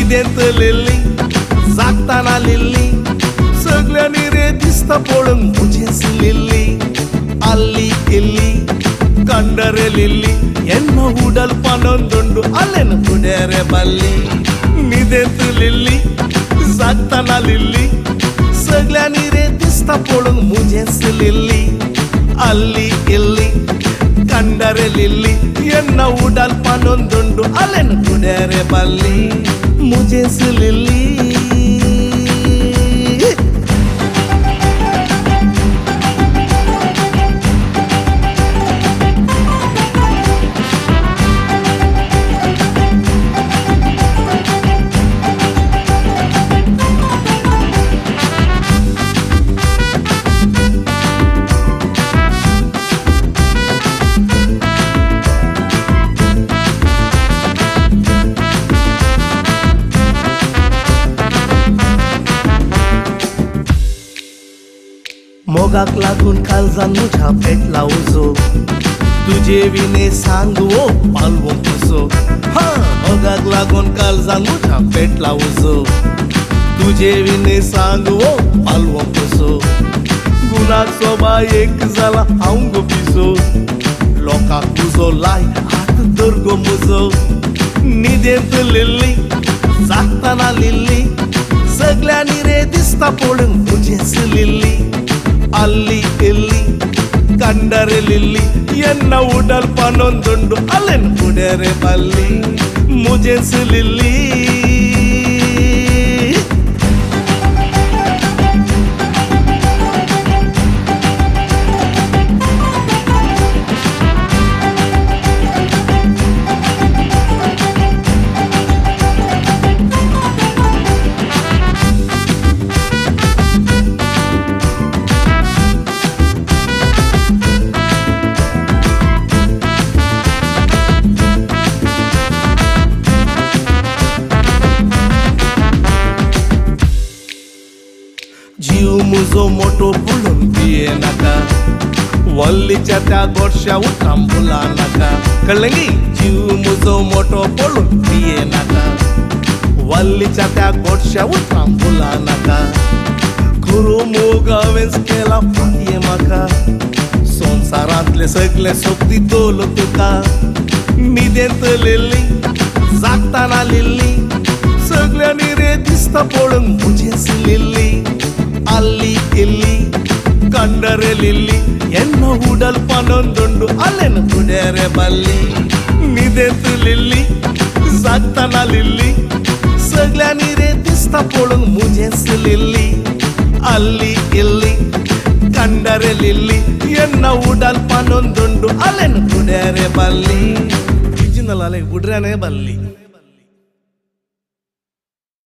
न्हिदेंत Lillie जागताना Lillie सगळ्यांनी रे दिसता पळोवंक मुजेस लिल्ली अल्ली इल्ली कंडरे लिल्ली ಎನ್ನ ಉಡಲ್ ಪನೊಂದುಂಡು ಅಲ್ಲೆನ ಪುಡೆರೆ ಬಲ್ಲಿ ನಿದೆಂತು लिल्ली जागताना लिल्ली सगळ्यांनी रे दिसता पळोवंक मुजेस लिल्ली अल्ली इल्ली कंडरे लिल्ली ಎನ್ನ ಉಡಲ್ ಪನೊಂದುಂಡು ಅಲ್ಲೆನ ಪುಡೆರೆ ಬಲ್ಲಿ ಮುಜೆಸ್ लिल्ली मोगाक लागून काळजान मुझ्या पेटला उजो तुझे विने सांगवो पालवो कसो मोगाक लागून काळजान मुझ्या पेटला उजो तुझे विने सांगवो पालवो कसो गुणाक सोबा एक जाला हांव गो पिसो लोकाक तुजो लाय हात दर्गो मुजो न्हिदेंत लिल्ली जागताना लिल्ली सगळ्यांनी रे दिसता पळोवंक मुजेस लिल्ली अल्ली इल्ली कंडरे लिल्ली ಎನ್ನ ಉಡಲ್ ಪನೊಂದುಂಡು ಅಲ್ಲೆನ ಪುಡೆರೆ ಬಲ್ಲಿ ಮುಜೆಸ್ लिल्ली जीव मुजो मोठो पळोवन पिये नाका वल्लीच्या त्या गोडश्या उठाम फुला नाका कळ्ळें गी जीव मुजो मोठो पळोवन पिये नाका वल्लीच्या त्या गोडश्या उठाम फुला नाका खरो मोग हांवेंच केला फाटये म्हाका संवसारांतले सगळे सोबती तोल तुका न्हिदेंत लिल्ली जागताना लिल्ली सगळ्यांनी रे दिसता पळोवंक मुजेस लिल्ली अल्ली इल्ली कंडरे लिल्ली ಎನ್ನ ಉಡಲ್ ಪನೊಂದುಂಡು ಅಲ್ಲೆನ ಪುಡೆರೆ ಬಲ್ಲಿ न्हिदेंत लिल्ली जागताना लिल्ली सगळ्यांनी रे दिसता पळोवंक मुजेस लिल्ली अल्ली इल्ली कंडरे लिल्ली ಎನ್ನ ಉಡಲ್ ಪನೊಂದುಂಡು ಅಲ್ಲೆನ ಪುಡೆರೆ ಬಲ್ಲಿ ಒರಿಜಿನಲ್ ಅಲೆ ಬುಡ್ರೆನೆ ಬಲ್ಲಿ